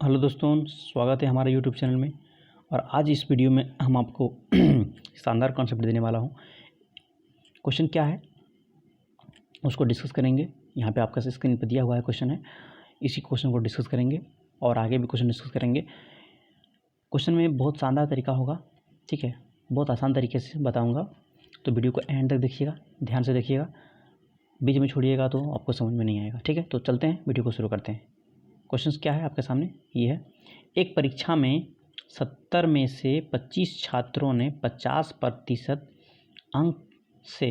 Hello दोस्तों, स्वागत है हमारे यूट्यूब चैनल में। और आज इस वीडियो में हम आपको शानदार कॉन्सेप्ट देने वाला हूँ। क्वेश्चन क्या है उसको डिस्कस करेंगे। यहाँ पे आपका स्क्रीन पर दिया हुआ है क्वेश्चन है, इसी क्वेश्चन को डिस्कस करेंगे और आगे भी क्वेश्चन डिस्कस करेंगे। क्वेश्चन में बहुत शानदार तरीका होगा, ठीक है, बहुत आसान तरीके से बताऊँगा, तो वीडियो को एंड तक देखिएगा, ध्यान से देखिएगा, बीच में छोड़िएगा तो आपको समझ में नहीं आएगा। ठीक है, तो चलते हैं, वीडियो को शुरू करते हैं। क्वेश्चन क्या है आपके सामने, ये है। एक परीक्षा में 70 में से 25 छात्रों ने 50% अंक से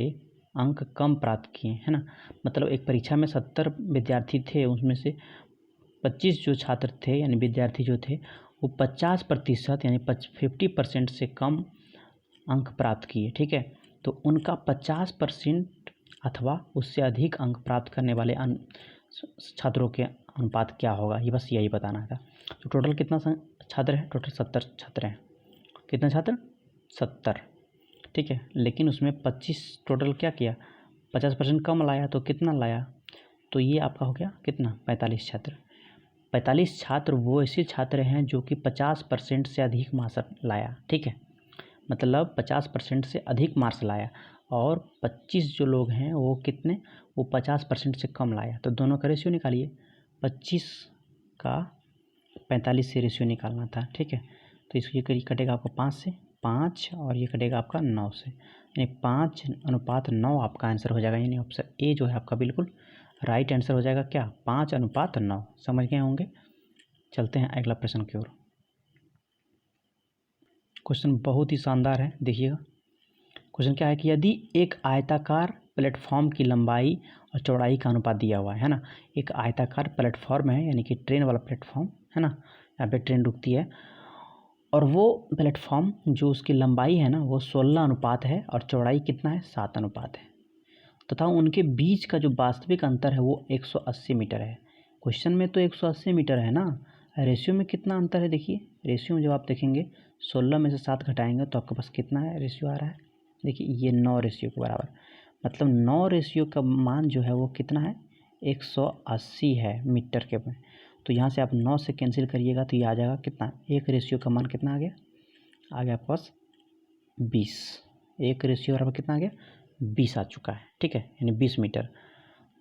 अंक कम प्राप्त किए, है ना। मतलब एक परीक्षा में 70 विद्यार्थी थे, उसमें से 25 जो छात्र थे यानी विद्यार्थी जो थे वो 50% यानी 50% से कम अंक प्राप्त किए। ठीक है, तो उनका 50% अथवा उससे अधिक अंक प्राप्त करने वाले छात्रों के अनुपात क्या होगा, ये बस यही बताना था। तो टोटल कितना छात्र है? टोटल 70 छात्र हैं। कितने छात्र? 70। ठीक है, लेकिन उसमें 25 टोटल क्या किया, 50% कम लाया, तो कितना लाया? तो ये आपका हो गया कितना, 45 छात्र। 45 छात्र वो ऐसे छात्र हैं जो कि 50% से अधिक मार्क्स लाया। ठीक है, मतलब 50% से अधिक मार्क्स लाया, और 25 जो लोग हैं वो कितने, वो 50% से कम लाया। तो दोनों का रेशियो निकालिए, 25 का 45 से रेशियो निकालना था। ठीक है, तो इसको ये कटेगा आपका 5 से 5, और ये कटेगा आपका 9 से, यानी 5:9 आपका आंसर हो जाएगा। यानी ऑप्शन ए जो है आपका बिल्कुल राइट आंसर हो जाएगा। क्या? 5:9। समझ गए होंगे। चलते हैं अगला प्रश्न की ओर। क्वेश्चन बहुत ही शानदार है, देखिएगा। क्वेश्चन क्या है कि यदि एक आयताकार प्लेटफॉर्म की लंबाई और चौड़ाई का अनुपात दिया हुआ है ना। एक आयताकार प्लेटफॉर्म है, यानी कि ट्रेन वाला प्लेटफॉर्म है ना, यहाँ पे ट्रेन रुकती है, और वो प्लेटफॉर्म जो उसकी लंबाई है ना वो 16 है, और चौड़ाई कितना है, 7 है, तथा उनके बीच का जो वास्तविक अंतर है वो 180 मीटर है। क्वेश्चन में तो 180 मीटर है ना, रेशियो में कितना अंतर है देखिए। रेशियो में जब आप देखेंगे 16 में से 7 घटाएंगे तो आपके पास कितना है रेशियो आ रहा है, देखिए ये 9 रेशियो के बराबर। मतलब 9 रेशियो का मान जो है वो कितना है, 180 है मीटर के में। तो यहाँ से आप 9 से कैंसिल करिएगा तो ये आ जाएगा कितना, एक रेशियो का मान कितना आ गया, आपके पास 20। एक रेशियो बराबर कितना आ गया, 20 आ चुका है। ठीक है, यानी 20 मीटर।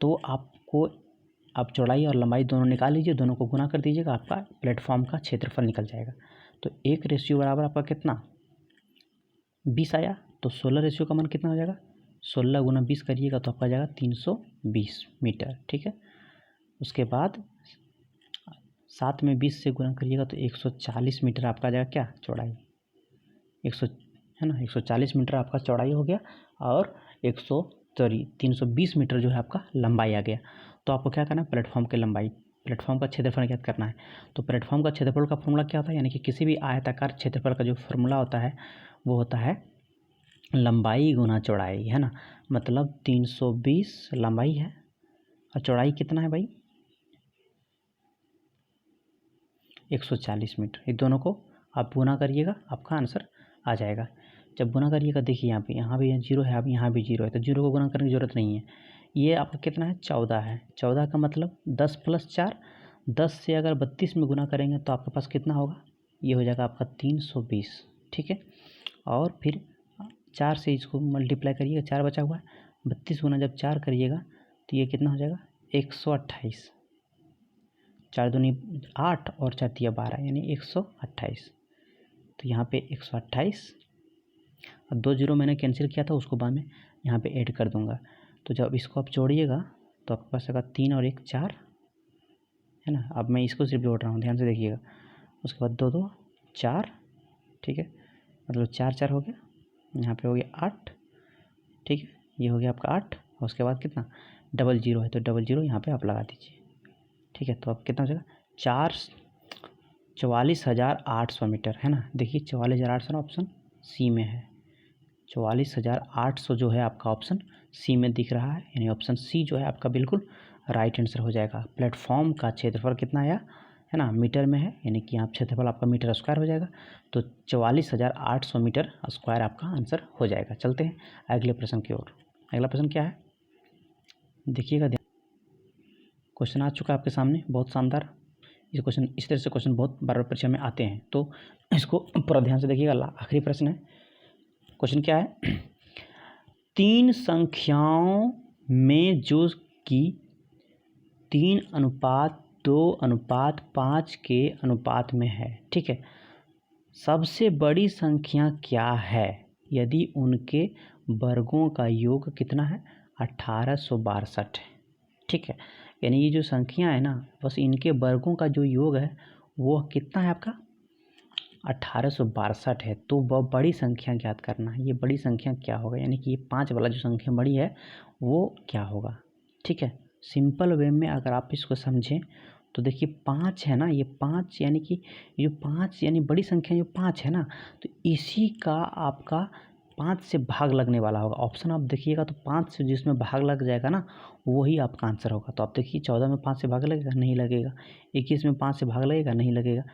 तो आपको आप चौड़ाई और लंबाई दोनों निकाल लीजिए, दोनों को गुना कर दीजिएगा, आपका प्लेटफॉर्म का क्षेत्रफल निकल जाएगा। तो एक रेशियो बराबर आपका कितना, 20 आया। तो 16 रेशियो का मान कितना हो जाएगा, 16 गुना 20 करिएगा तो आपका जाएगा 320 मीटर। ठीक है, उसके बाद 7 में 20 से गुना करिएगा तो 140 मीटर आपका जाएगा क्या, चौड़ाई। 100 है ना, 140 मीटर आपका चौड़ाई हो गया, और 320 मीटर जो है आपका लंबाई आ गया। तो आपको क्या करना है, प्लेटफॉर्म की लंबाई, प्लेटफॉर्म का क्षेत्रफल ज्ञात करना है। तो प्लेटफॉर्म का क्षेत्रफल का फॉर्मूला क्या होता है, यानी कि किसी भी आयताकार क्षेत्रफल का जो फॉर्मूला होता है वो होता है लंबाई गुना चौड़ाई, है ना। मतलब 320 लंबाई है और चौड़ाई कितना है भाई, 140 मीटर। ये दोनों को आप गुना करिएगा, आपका आंसर आ जाएगा। जब गुना करिएगा देखिए यहाँ भी जीरो है, अब यहाँ भी जीरो है, तो जीरो को गुना करने की ज़रूरत नहीं है। ये आपका कितना है, 14 है। 14 का मतलब 10 + 4, 10 से अगर 32 में गुना करेंगे तो आपके पास कितना होगा, ये हो जाएगा आपका 320। ठीक है, और फिर 4 से इसको मल्टीप्लाई करिएगा, 4 बचा हुआ है, 32 गुना जब 4 करिएगा तो ये कितना हो जाएगा, 128। 4 दूनी 8 और 4 तिया 12, यानी 128। तो यहाँ पे 128, और 2 जीरो मैंने कैंसिल किया था उसको बाद में यहाँ पे ऐड कर दूंगा। तो जब इसको आप जोड़िएगा तो आपके पास आएगा 3 और 1 4, है ना। अब मैं इसको सिर्फ जोड़ रहा हूँ, ध्यान से देखिएगा। उसके बाद 2 2 4, ठीक है, मतलब 4 4 हो गया, यहाँ पे हो गया 8। ठीक है, ये हो गया आपका 8, और उसके बाद कितना, डबल जीरो है तो डबल जीरो यहाँ पे आप लगा दीजिए। ठीक है, तो अब कितना हो जाएगा, 44,800 मीटर, है ना। देखिए 44,800 ऑप्शन सी में है, 44,800 जो है आपका ऑप्शन सी में दिख रहा है, यानी ऑप्शन सी जो है आपका बिल्कुल राइट आंसर हो जाएगा। प्लेटफॉर्म का क्षेत्रफल कितना आया, है ना, मीटर में है, यानी कि यहाँ क्षेत्रफल आपका मीटर स्क्वायर हो जाएगा। तो 44,800 मीटर स्क्वायर आपका आंसर हो जाएगा। चलते हैं अगले प्रश्न की ओर। अगला प्रश्न क्या है, देखिएगा। क्वेश्चन आ चुका है आपके सामने, बहुत शानदार। ये क्वेश्चन इस तरह से क्वेश्चन बहुत बार बार परीक्षा में आते हैं, तो इसको पूरा ध्यान से देखिएगा। आखिरी प्रश्न है, क्वेश्चन क्या है, 3 संख्याओं में जो कि 3:2:5 के अनुपात में है, ठीक है, सबसे बड़ी संख्या क्या है यदि उनके वर्गों का योग कितना है, 1862 है, ठीक है। यानी ये जो संख्या है ना, बस इनके वर्गों का जो योग है वो कितना है आपका, 1862 है। तो वह बड़ी संख्या ज्ञात करना है, ये बड़ी संख्या क्या होगा, यानी कि ये 5 वाला जो संख्या बड़ी है वो क्या होगा, ठीक है। सिंपल वे में अगर आप इसको समझें तो देखिए 5 है ना, ये 5 यानी कि जो 5 यानी बड़ी संख्या जो 5 है ना, तो इसी का आपका 5 से भाग लगने वाला होगा। ऑप्शन आप देखिएगा तो 5 से जिसमें भाग लग जाएगा ना वही आपका आंसर होगा। तो आप देखिए 14 में 5 से भाग लगेगा, नहीं लगेगा। 21 में 5 से भाग लगेगा, नहीं लगेगा।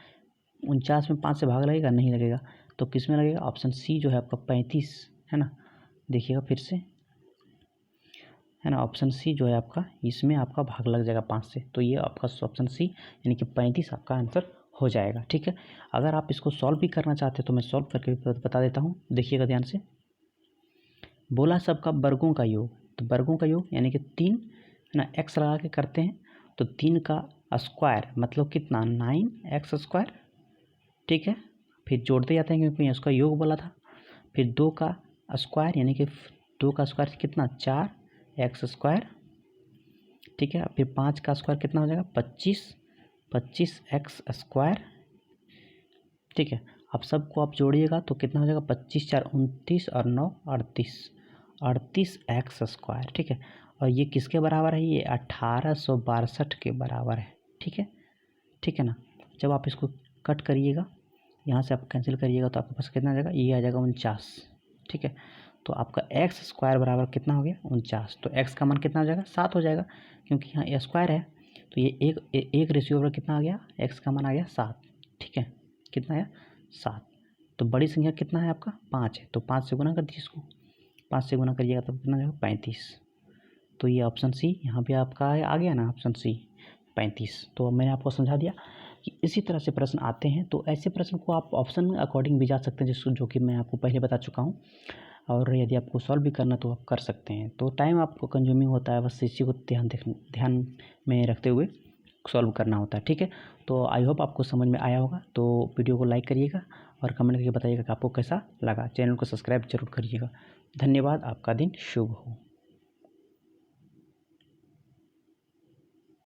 49 में 5 से भाग लगेगा, नहीं लगेगा। तो किस में लगेगा, ऑप्शन सी जो है आपका 35 है ना, देखिएगा फिर से है ना, ऑप्शन सी जो है आपका, इसमें आपका भाग लग जाएगा 5 से, तो ये आपका ऑप्शन सी यानी कि 35 आपका आंसर हो जाएगा, ठीक है। अगर आप इसको सॉल्व भी करना चाहते हैं तो मैं सॉल्व करके बता देता हूँ, देखिएगा ध्यान से। बोला सबका वर्गों का योग, तो वर्गों का योग यानी कि 3 है ना, एक्स लगा के करते हैं, तो 3 का स्क्वायर मतलब कितना, 9x², ठीक है। फिर जोड़ते जाते हैं क्योंकि उसका योग बोला था। फिर 2 का स्क्वायर यानी कि 2 का स्क्वायर कितना, 4x², ठीक है। फिर 5 का स्क्वायर कितना हो जाएगा, 25x², ठीक है। अब सबको आप जोड़िएगा तो कितना हो जाएगा, 25 4 29 और 9 38x², ठीक है। और ये किसके बराबर है, ये 1862 के बराबर है, ठीक है, ठीक है ना। जब आप इसको कट करिएगा, यहाँ से आप कैंसिल करिएगा तो आपके पास कितना आ जाएगा, ये आ जाएगा 49, ठीक है। तो आपका x² बराबर कितना हो गया, 49। तो x का मान कितना हो जाएगा, 7 हो जाएगा, क्योंकि यहाँ स्क्वायर है। तो ये एक रेशियो पर कितना आ गया, x का मान आ गया 7, ठीक है। कितना आया, 7। तो बड़ी संख्या कितना है आपका, 5 है, तो 5 से गुना कर दीजिए इसको, 5 से गुना करिएगा तो कितना जाएगा, 35। तो ये ऑप्शन सी यहाँ पे आपका आ गया ना, ऑप्शन सी 35। तो मैंने आपको समझा दिया कि इसी तरह से प्रश्न आते हैं। तो ऐसे प्रश्न को आप ऑप्शन अकॉर्डिंग भी जा सकते हैं, जो कि मैं आपको पहले बता चुका हूँ। और यदि आपको सॉल्व भी करना तो आप कर सकते हैं। तो टाइम आपको कंज्यूमिंग होता है, बस इसी को ध्यान में रखते हुए सॉल्व करना होता है, ठीक है। तो आई होप आपको समझ में आया होगा। तो वीडियो को लाइक करिएगा और कमेंट करके बताइएगा कि आपको कैसा लगा। चैनल को सब्सक्राइब जरूर करिएगा। धन्यवाद, आपका दिन शुभ हो।